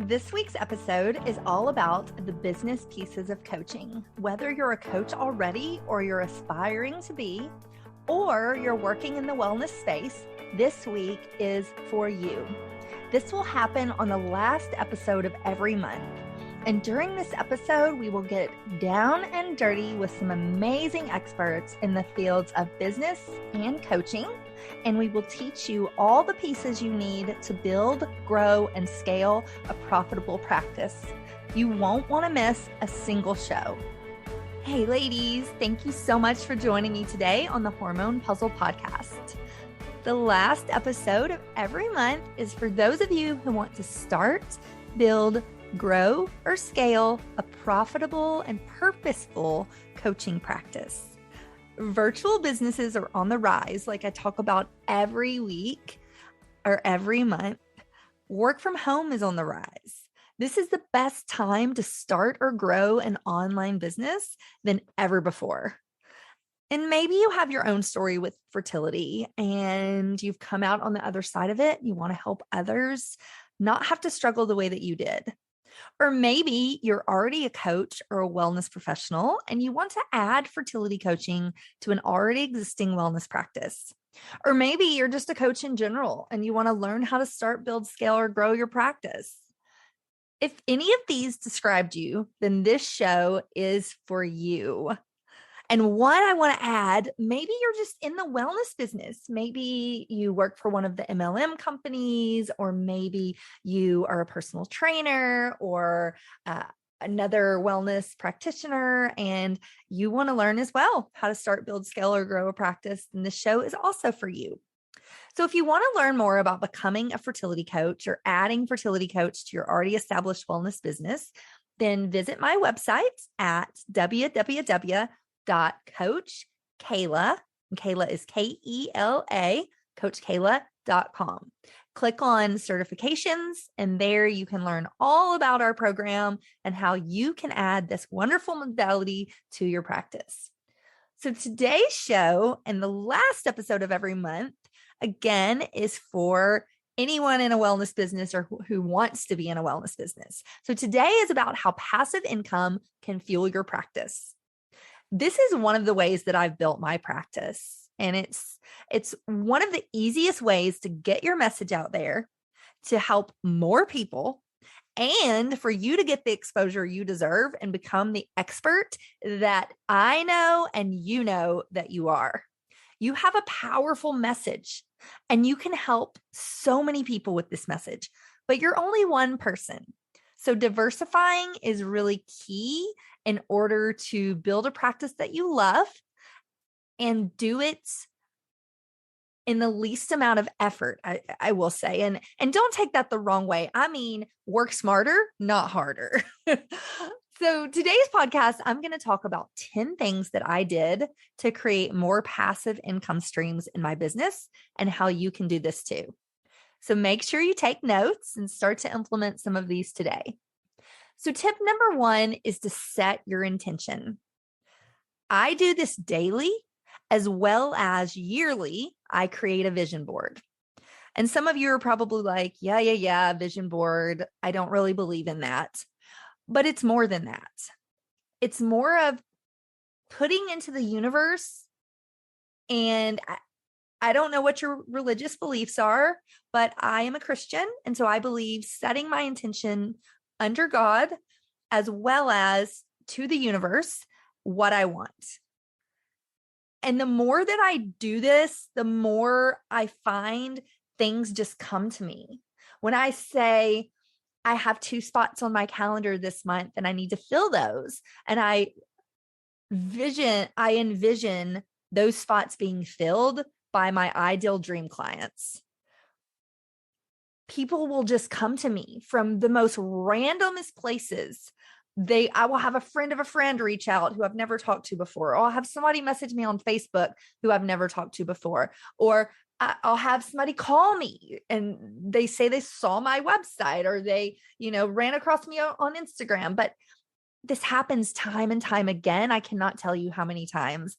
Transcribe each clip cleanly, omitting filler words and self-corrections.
This week's episode is all about the business pieces of coaching. Whether you're a coach already or you're aspiring to be, or you're working in the wellness space, this week is for you. This will happen on the last episode of every month. And during this episode, we will get down and dirty with some amazing experts in the fields of business and coaching. And we will teach you all the pieces you need to build, grow, and scale a profitable practice. You won't want to miss a single show. Hey ladies, thank you so much for joining me today on the Hormone Puzzle Podcast. The last episode of every month is for those of you who want to start, build, grow, or scale a profitable and purposeful coaching practice. Virtual businesses are on the rise, like I talk about every week or every month. Work from home is on the rise. This is the best time to start or grow an online business than ever before. And maybe you have your own story with fertility and you've come out on the other side of it. You want to help others not have to struggle the way that you did. Or maybe you're already a coach or a wellness professional and you want to add fertility coaching to an already existing wellness practice. Or maybe you're just a coach in general and you want to learn how to start, build, scale, or grow your practice. If any of these described you, then this show is for you. And what I want to add, maybe you're just in the wellness business. Maybe you work for one of the MLM companies, or maybe you are a personal trainer or another wellness practitioner, and you want to learn as well how to start, build, scale, or grow a practice. And this show is also for you. So if you want to learn more about becoming a fertility coach or adding fertility coach to your already established wellness business, then visit my website at www.coachkela, and Kela is Kela, coachkela.com. Click on certifications, and there you can learn all about our program and how you can add this wonderful modality to your practice. So today's show and the last episode of every month, again, is for anyone in a wellness business or who wants to be in a wellness business. So today is about how passive income can fuel your practice. This is one of the ways that I've built my practice. And it's one of the easiest ways to get your message out there, to help more people, and for you to get the exposure you deserve and become the expert that I know and you know that you are. You have a powerful message and you can help so many people with this message, but you're only one person. So diversifying is really key in order to build a practice that you love and do it in the least amount of effort, I will say. And don't take that the wrong way. I mean, work smarter, not harder. So today's podcast, I'm going to talk about 10 things that I did to create more passive income streams in my business and how you can do this too. So make sure you take notes and start to implement some of these today. So tip number 1 is to set your intention. I do this daily as well as yearly. I create a vision board. And some of you are probably like, yeah, vision board. I don't really believe in that. But it's more than that. It's more of putting into the universe. And I don't know what your religious beliefs are, but I am a Christian. And so I believe setting my intention under God as well as to the universe what I want. And the more that I do this, the more I find things just come to me. When I say, I have 2 spots on my calendar this month and I need to fill those, and I envision those spots being filled by my ideal dream clients. People will just come to me from the most randomest places. I will have a friend of a friend reach out who I've never talked to before. Or I'll have somebody message me on Facebook who I've never talked to before. Or I'll have somebody call me and they say they saw my website or they, ran across me on Instagram. But this happens time and time again. I cannot tell you how many times.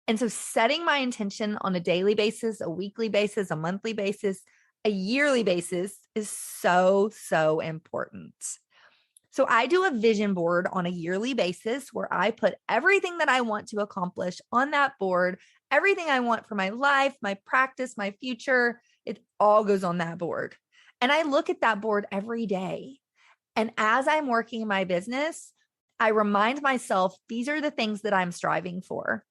And so setting my intention on a daily basis, a weekly basis, a monthly basis, a yearly basis is so, so important. So I do a vision board on a yearly basis where I put everything that I want to accomplish on that board, everything I want for my life, my practice, my future, it all goes on that board. And I look at that board every day. And as I'm working in my business, I remind myself, these are the things that I'm striving for.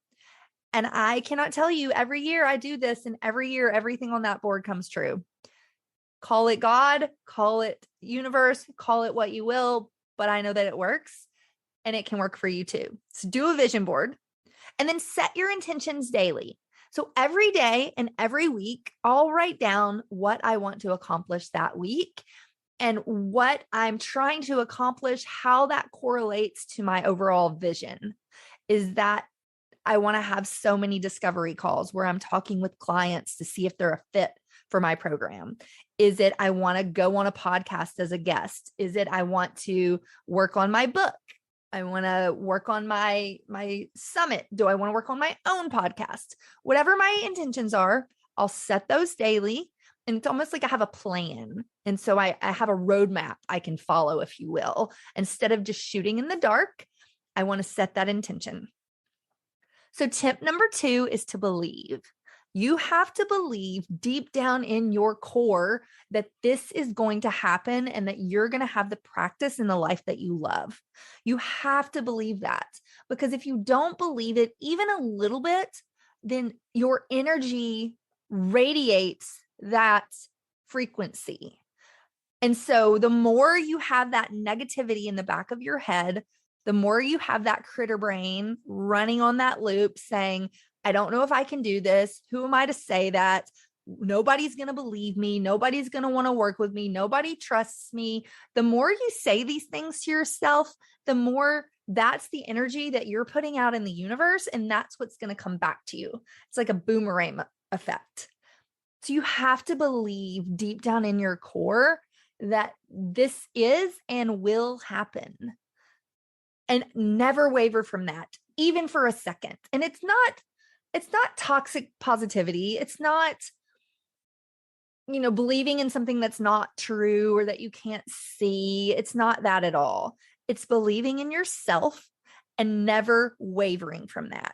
And I cannot tell you, every year I do this, and every year, everything on that board comes true. Call it God, call it universe, call it what you will, but I know that it works and it can work for you too. So do a vision board and then set your intentions daily. So every day and every week, I'll write down what I want to accomplish that week and what I'm trying to accomplish, how that correlates to my overall vision. Is that I want to have so many discovery calls where I'm talking with clients to see if they're a fit for my program. Is it I want to go on a podcast as a guest? Is it I want to work on my book? I want to work on my summit. Do I want to work on my own podcast? Whatever my intentions are, I'll set those daily. And it's almost like I have a plan. And so I have a roadmap I can follow, if you will. Instead of just shooting in the dark, I want to set that intention. So tip number 2 is to believe. You have to believe deep down in your core that this is going to happen and that you're going to have the practice in the life that you love. You have to believe that, because if you don't believe it even a little bit, then your energy radiates that frequency. And so the more you have that negativity in the back of your head, the more you have that critter brain running on that loop saying, I don't know if I can do this. Who am I to say that? Nobody's going to believe me. Nobody's going to want to work with me. Nobody trusts me. The more you say these things to yourself, the more that's the energy that you're putting out in the universe. And that's what's going to come back to you. It's like a boomerang effect. So you have to believe deep down in your core that this is and will happen. And never waver from that, even for a second. And it's not toxic positivity. It's not, believing in something that's not true or that you can't see. It's not that at all. It's believing in yourself and never wavering from that.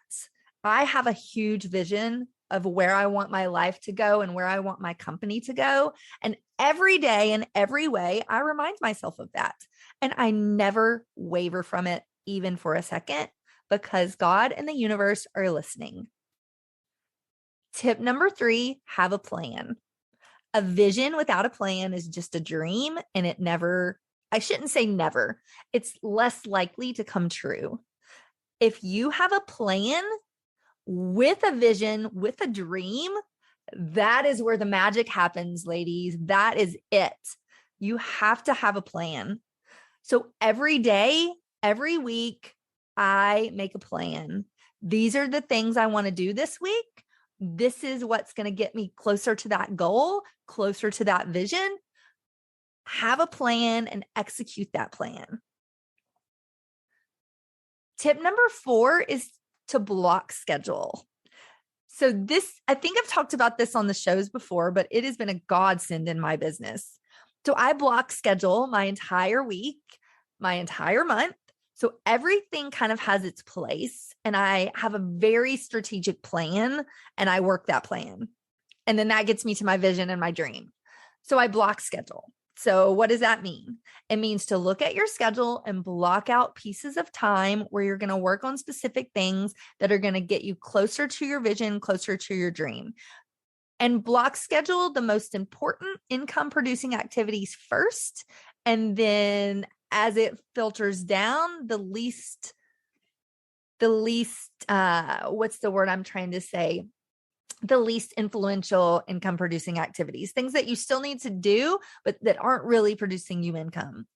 I have a huge vision of where I want my life to go and where I want my company to go. And every day in every way, I remind myself of that. And I never waver from it, even for a second, because God and the universe are listening. Tip number 3, have a plan. A vision without a plan is just a dream, and I shouldn't say never, it's less likely to come true. If you have a plan with a vision, with a dream, that is where the magic happens, ladies. That is it. You have to have a plan. So every day, every week, I make a plan. These are the things I want to do this week. This is what's going to get me closer to that goal, closer to that vision. Have a plan and execute that plan. Tip number 4 is to block schedule. So I think I've talked about this on the shows before, but it has been a godsend in my business. So I block schedule my entire week, my entire month. So everything kind of has its place, and I have a very strategic plan, and I work that plan. And then that gets me to my vision and my dream. So I block schedule. So what does that mean? It means to look at your schedule and block out pieces of time where you're going to work on specific things that are going to get you closer to your vision, closer to your dream. And block schedule the most important income producing activities first. And then as it filters down, the least, what's the word I'm trying to say? The least influential income producing activities, things that you still need to do, but that aren't really producing you income.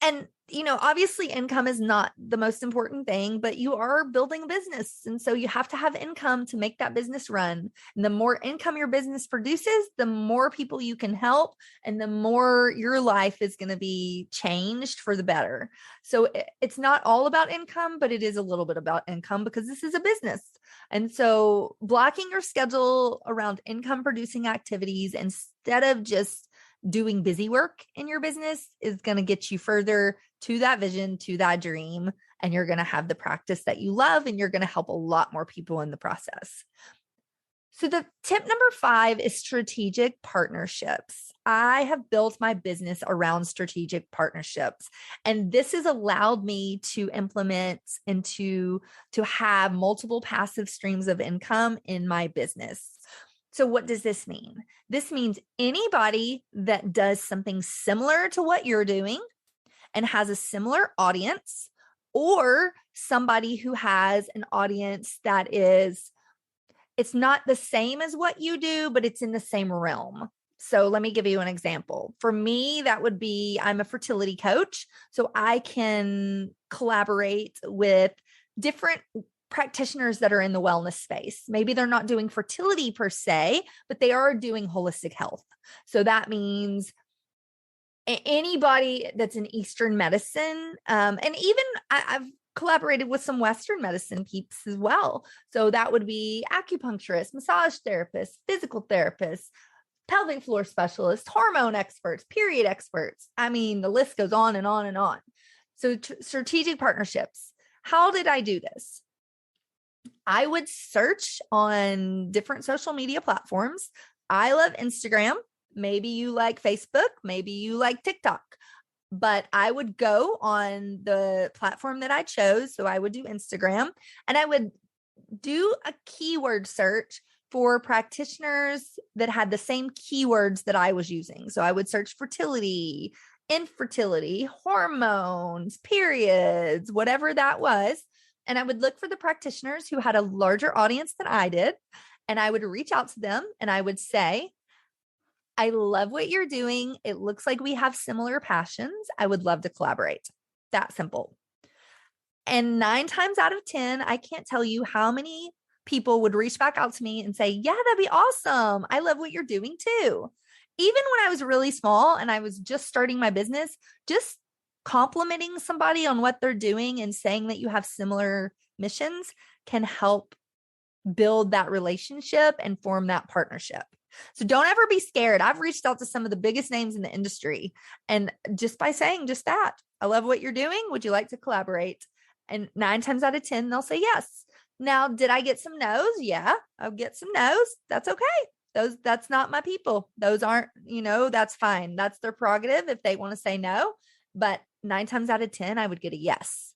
And, obviously income is not the most important thing, but you are building a business. And so you have to have income to make that business run. And the more income your business produces, the more people you can help and the more your life is going to be changed for the better. So it's not all about income, but it is a little bit about income because this is a business. And so blocking your schedule around income producing activities and instead of just doing busy work in your business is going to get you further to that vision, to that dream. And you're going to have the practice that you love, and you're going to help a lot more people in the process. So the tip number 5 is strategic partnerships. I have built my business around strategic partnerships, and this has allowed me to implement and to have multiple passive streams of income in my business. So what does this mean? This means anybody that does something similar to what you're doing and has a similar audience, or somebody who has an audience that it's not the same as what you do, but it's in the same realm. So let me give you an example. For me, that would be, I'm a fertility coach, so I can collaborate with different practitioners that are in the wellness space. Maybe they're not doing fertility per se, but they are doing holistic health. So that means anybody that's in Eastern medicine, and even I've collaborated with some Western medicine peeps as well. So that would be acupuncturists, massage therapists, physical therapists, pelvic floor specialists, hormone experts, period experts. I mean, the list goes on and on and on. So strategic partnerships. How did I do this? I would search on different social media platforms. I love Instagram. Maybe you like Facebook. Maybe you like TikTok. But I would go on the platform that I chose. So I would do Instagram, and I would do a keyword search for practitioners that had the same keywords that I was using. So I would search fertility, infertility, hormones, periods, whatever that was. And I would look for the practitioners who had a larger audience than I did. And I would reach out to them and I would say, I love what you're doing. It looks like we have similar passions. I would love to collaborate. That simple. And 9 times out of 10, I can't tell you how many people would reach back out to me and say, yeah, that'd be awesome. I love what you're doing too. Even when I was really small and I was just starting my business, just complimenting somebody on what they're doing and saying that you have similar missions can help build that relationship and form that partnership. So don't ever be scared. I've reached out to some of the biggest names in the industry, and just by saying just that, I love what you're doing. Would you like to collaborate? And 9 times out of 10, they'll say yes. Now, did I get some no's? Yeah, I'll get some no's. That's okay. That's not my people. Those aren't, that's fine. That's their prerogative if they want to say no. But 9 times out of 10, I would get a yes.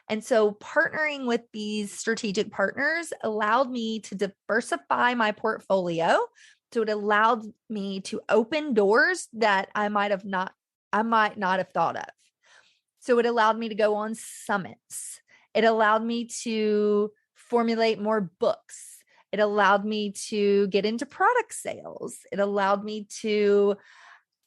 And so partnering with these strategic partners allowed me to diversify my portfolio. So it allowed me to open doors that I might not have thought of. So it allowed me to go on summits. It allowed me to formulate more books. It allowed me to get into product sales. It allowed me to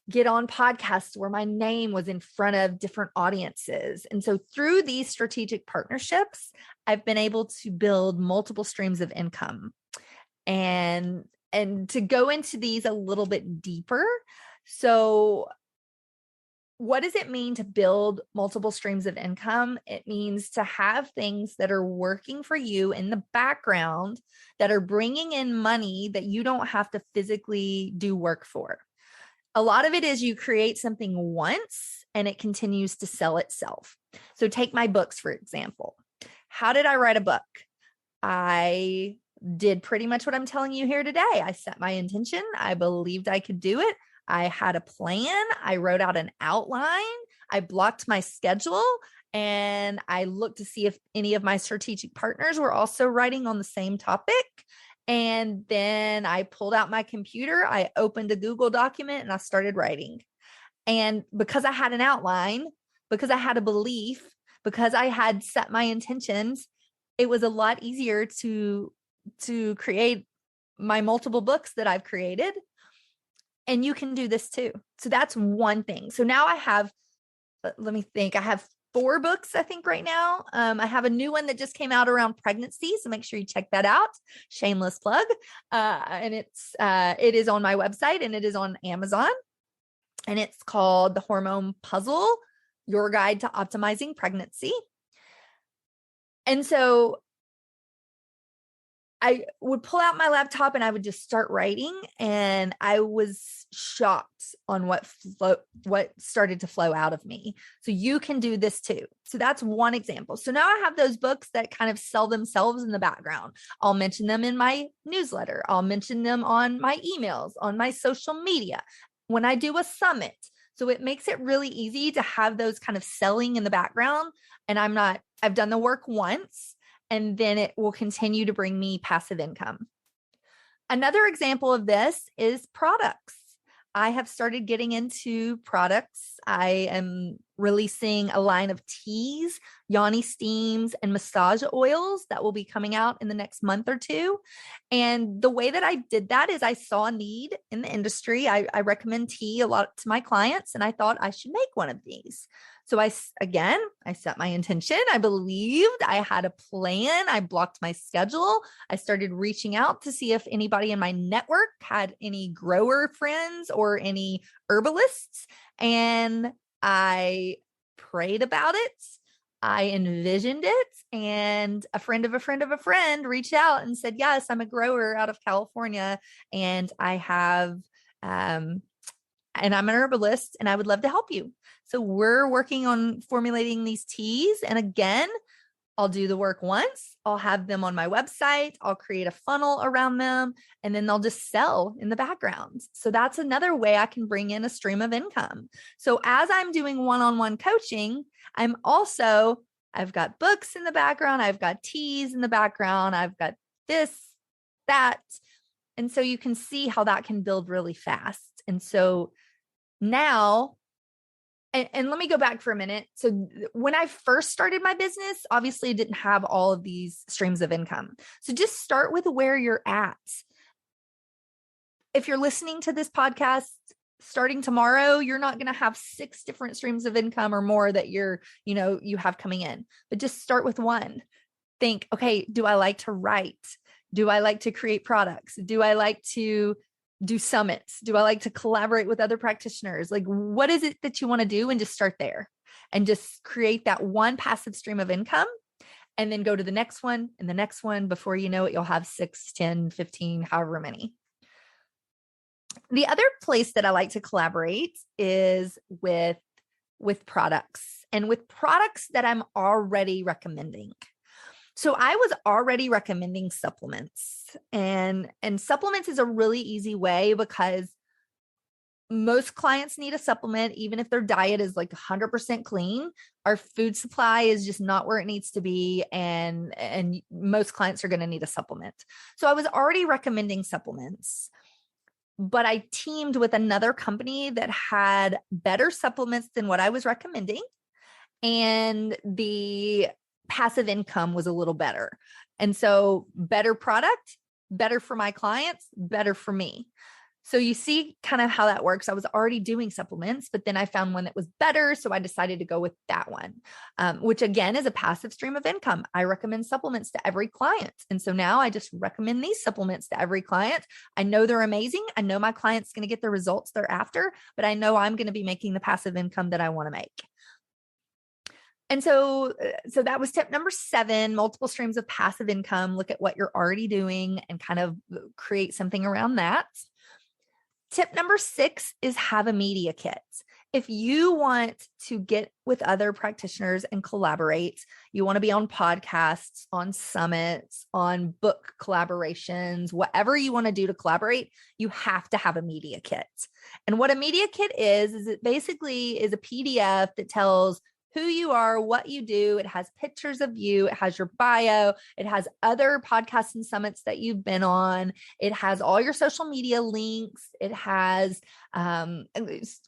get on podcasts where my name was in front of different audiences. And so through these strategic partnerships, I've been able to build multiple streams of income. And to go into these a little bit deeper. So what does it mean to build multiple streams of income? It means to have things that are working for you in the background that are bringing in money that you don't have to physically do work for. A lot of it is you create something once and it continues to sell itself. So take my books, for example. How did I write a book? I did pretty much what I'm telling you here today. I set my intention. I believed I could do it. I had a plan. I wrote out an outline. I blocked my schedule, and I looked to see if any of my strategic partners were also writing on the same topic. And then I pulled out my computer. I opened a Google document and I started writing. And because I had an outline, because I had a belief, because I had set my intentions, it was a lot easier to create my multiple books that I've created. And you can do this too. So that's one thing. So now I have, let me think, I have 4 books, I think right now. I have a new one that just came out around pregnancy. So make sure you check that out. Shameless plug. And it is on my website and it is on Amazon. And it's called The Hormone Puzzle, Your Guide to Optimizing Pregnancy. And so I would pull out my laptop and I would just start writing. And I was shocked on what started to flow out of me. So you can do this too. So that's one example. So now I have those books that kind of sell themselves in the background. I'll mention them in my newsletter. I'll mention them on my emails, on my social media, when I do a summit. So it makes it really easy to have those kind of selling in the background. And I've done the work once, and then it will continue to bring me passive income. Another example of this is products. I have started getting into products. I am releasing a line of teas, yoni steams, and massage oils that will be coming out in the next month or two. And the way that I did that is I saw a need in the industry. I recommend tea a lot to my clients, and I thought I should make one of these. So I set my intention. I believed, I had a plan. I blocked my schedule. I started reaching out to see if anybody in my network had any grower friends or any herbalists. And I prayed about it. I envisioned it, and a friend of a friend of a friend reached out and said, yes, I'm a grower out of California, and I have, and I'm an herbalist, and I would love to help you. So we're working on formulating these teas. And again, I'll do the work once. I'll have them on my website. I'll create a funnel around them, and then they'll just sell in the background. So that's another way I can bring in a stream of income. So as I'm doing one-on-one coaching, I've got books in the background. I've got teas in the background. I've got this, that. And so you can see how that can build really fast. And so now, and let me go back for a minute. So when I first started my business, obviously I didn't have all of these streams of income. So just start with where you're at. If you're listening to this podcast starting tomorrow, you're not going to have 6 different streams of income or more that you have coming in, but just start with one. Think, okay, do I like to write? Do I like to create products? Do I like to do summits? Do I like to collaborate with other practitioners? Like, what is it that you want to do? And just start there and just create that one passive stream of income, and then go to the next one and the next one. Before you know it, you'll have 6, 10, 15, however many. The other place that I like to collaborate is with products, and with products that I'm already recommending. So I was already recommending supplements, and supplements is a really easy way because most clients need a supplement, even if their diet is like 100% clean. Our food supply is just not where it needs to be. And most clients are going to need a supplement. So I was already recommending supplements, but I teamed with another company that had better supplements than what I was recommending. And the passive income was a little better. And so better product, better for my clients, better for me. So you see kind of how that works. I was already doing supplements, but then I found one that was better. So I decided to go with that one, which again is a passive stream of income. I recommend supplements to every client. And so now I just recommend these supplements to every client. I know they're amazing. I know my client's going to get the results they're after, but I know I'm going to be making the passive income that I want to make. And so that was tip number 7, multiple streams of passive income. Look at what you're already doing and kind of create something around that. Tip number 6 is have a media kit. If you want to get with other practitioners and collaborate, you want to be on podcasts, on summits, on book collaborations, whatever you want to do to collaborate, you have to have a media kit. And what a media kit is it basically is a PDF that tells who you are, what you do. It has pictures of you. It has your bio. It has other podcasts and summits that you've been on. It has all your social media links. It has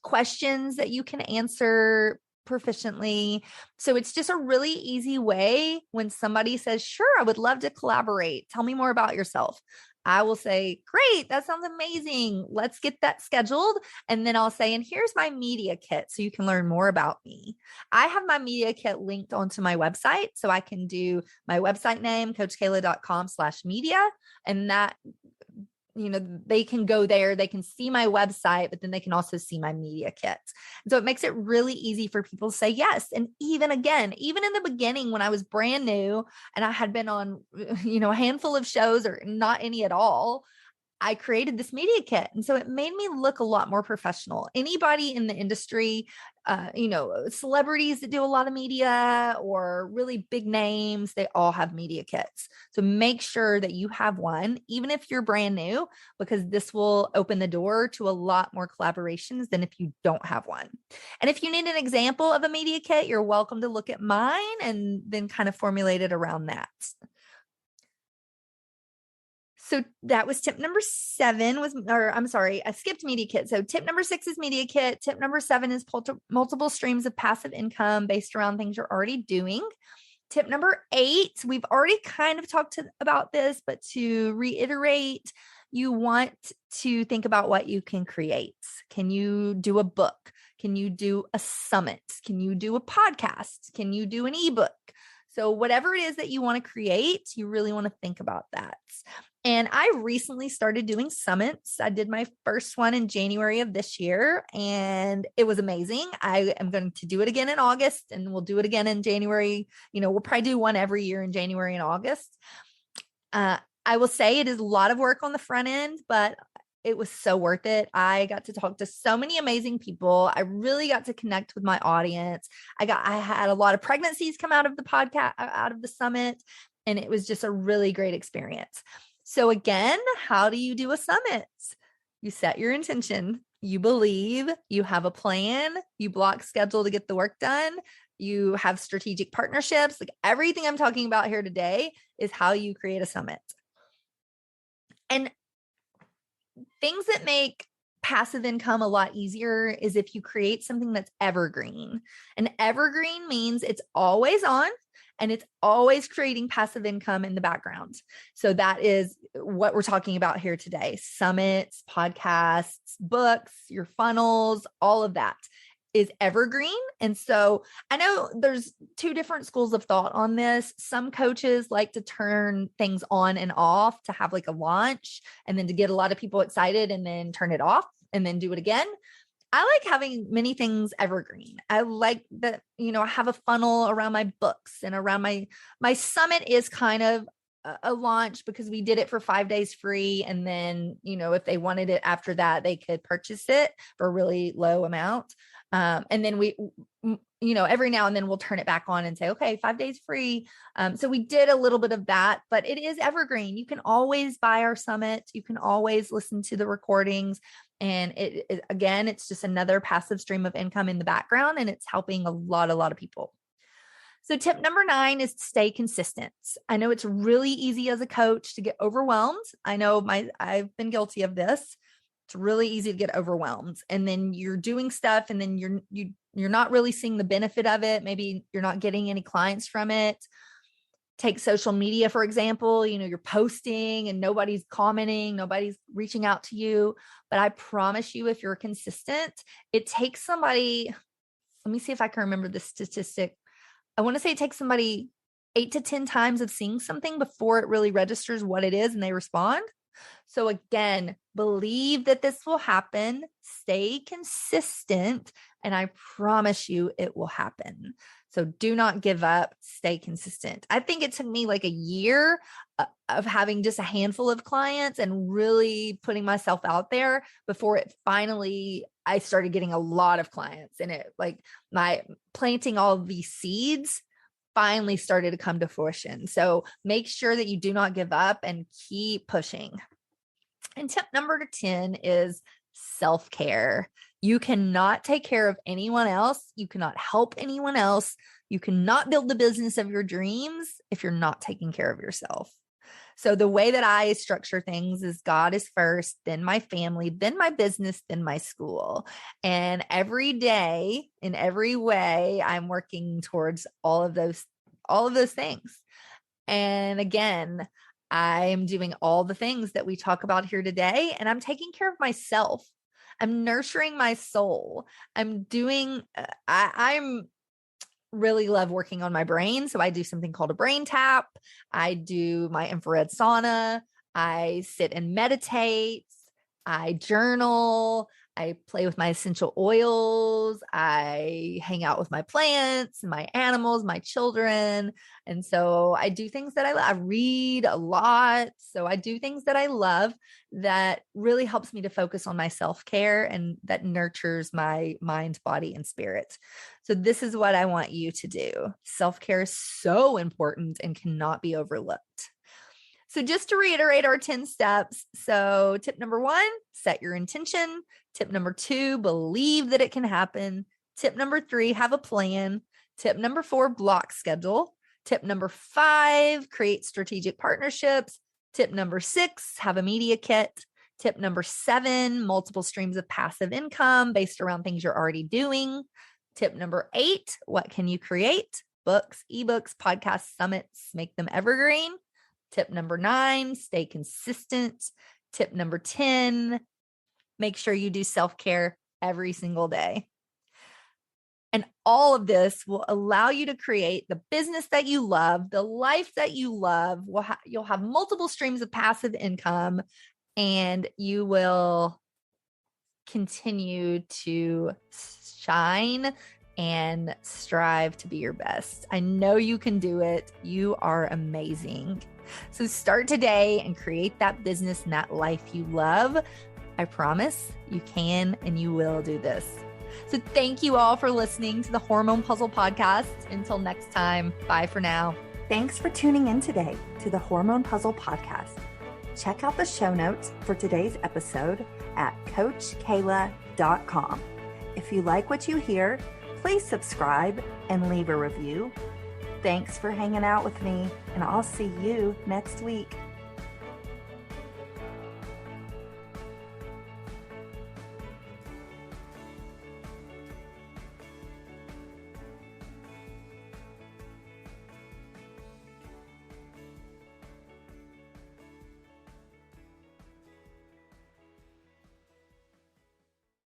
questions that you can answer proficiently. So it's just a really easy way when somebody says, sure, I would love to collaborate. Tell me more about yourself. I will say, great, that sounds amazing. Let's get that scheduled. And then I'll say, and here's my media kit so you can learn more about me. I have my media kit linked onto my website. So I can do my website name, coachkela.com/media. And that they can go there, they can see my website, but then they can also see my media kits. So it makes it really easy for people to say yes. And even in the beginning, when I was brand new and I had been on, a handful of shows or not any at all, I created this media kit. And so it made me look a lot more professional. Anybody in the industry, celebrities that do a lot of media or really big names, they all have media kits. So make sure that you have one, even if you're brand new, because this will open the door to a lot more collaborations than if you don't have one. And if you need an example of a media kit, you're welcome to look at mine and then kind of formulate it around that. So that was tip number 7 I skipped media kit. So tip number 6 is media kit. Tip number 7 is multiple streams of passive income based around things you're already doing. Tip number 8, we've already kind of talked about this, but to reiterate, you want to think about what you can create. Can you do a book? Can you do a summit? Can you do a podcast? Can you do an ebook? So whatever it is that you want to create, you really want to think about that. And I recently started doing summits. I did my first one in January of this year, and it was amazing. I am going to do it again in August, and we'll do it again in January. We'll probably do one every year in January and August. I will say it is a lot of work on the front end, but it was so worth it. I got to talk to so many amazing people. I really got to connect with my audience. I had a lot of pregnancies come out of the podcast, out of the summit, and it was just a really great experience. So again, how do you do a summit? You set your intention. You believe, you have a plan, you block schedule to get the work done. You have strategic partnerships. Like everything I'm talking about here today is how you create a summit. And things that make passive income a lot easier is if you create something that's evergreen. And evergreen means it's always on and it's always creating passive income in the background. So that is what we're talking about here today. Summits, podcasts, books, your funnels, all of that is evergreen. And so I know there's 2 different schools of thought on this. Some coaches like to turn things on and off to have like a launch and then to get a lot of people excited and then turn it off and then do it again. I like having many things evergreen. I like that, I have a funnel around my books and around my summit is kind of a launch because we did it for 5 days free. And then, if they wanted it after that, they could purchase it for a really low amount. And then we, every now and then we'll turn it back on and say, okay, 5 days free. So we did a little bit of that, but it is evergreen. You can always buy our summit. You can always listen to the recordings. And again, it's just another passive stream of income in the background, and it's helping a lot of people. So tip number 9 is to stay consistent. I know it's really easy as a coach to get overwhelmed. I know I've been guilty of this. It's really easy to get overwhelmed, and then you're doing stuff and then you're not really seeing the benefit of it. Maybe you're not getting any clients from it. Take social media, for example, you're posting and nobody's commenting, nobody's reaching out to you. But I promise you, if you're consistent, it takes somebody, let me see if I can remember the statistic. I want to say it takes somebody 8 to 10 times of seeing something before it really registers what it is and they respond. So again, believe that this will happen, stay consistent, and I promise you it will happen. So do not give up, stay consistent. I think it took me like a year of having just a handful of clients and really putting myself out there before I started getting a lot of clients, and it like my planting all of these seeds finally started to come to fruition. So make sure that you do not give up and keep pushing. And tip number 10 is self-care. You cannot take care of anyone else. You cannot help anyone else. You cannot build the business of your dreams if you're not taking care of yourself. So the way that I structure things is God is first, then my family, then my business, then my school. And every day, in every way, I'm working towards all of those things. And again, I'm doing all the things that we talk about here today, and I'm taking care of myself. I'm nurturing my soul. I'm really love working on my brain. So I do something called a brain tap. I do my infrared sauna. I sit and meditate. I journal. I play with my essential oils. I hang out with my plants, my animals, my children. And so I do things that I read a lot. So I do things that I love that really helps me to focus on my self-care and that nurtures my mind, body, and spirit. So this is what I want you to do. Self-care is so important and cannot be overlooked. So just to reiterate our 10 steps. So tip number 1, set your intention. Tip number 2, believe that it can happen. Tip number 3, have a plan. Tip number 4, block schedule. Tip number 5, create strategic partnerships. Tip number 6, have a media kit. Tip number 7, multiple streams of passive income based around things you're already doing. Tip number 8, what can you create? Books, ebooks, podcasts, summits, make them evergreen. Tip number 9, stay consistent. Tip number 10, make sure you do self-care every single day. And all of this will allow you to create the business that you love, the life that you love. You'll have multiple streams of passive income, and you will continue to shine and strive to be your best. I know you can do it. You are amazing. So start today and create that business and that life you love. I promise you can and you will do this. So thank you all for listening to the Hormone Puzzle Podcast. Until next time, bye for now. Thanks for tuning in today to the Hormone Puzzle Podcast. Check out the show notes for today's episode at CoachKela.com. If you like what you hear, please subscribe and leave a review. Thanks for hanging out with me, and I'll see you next week.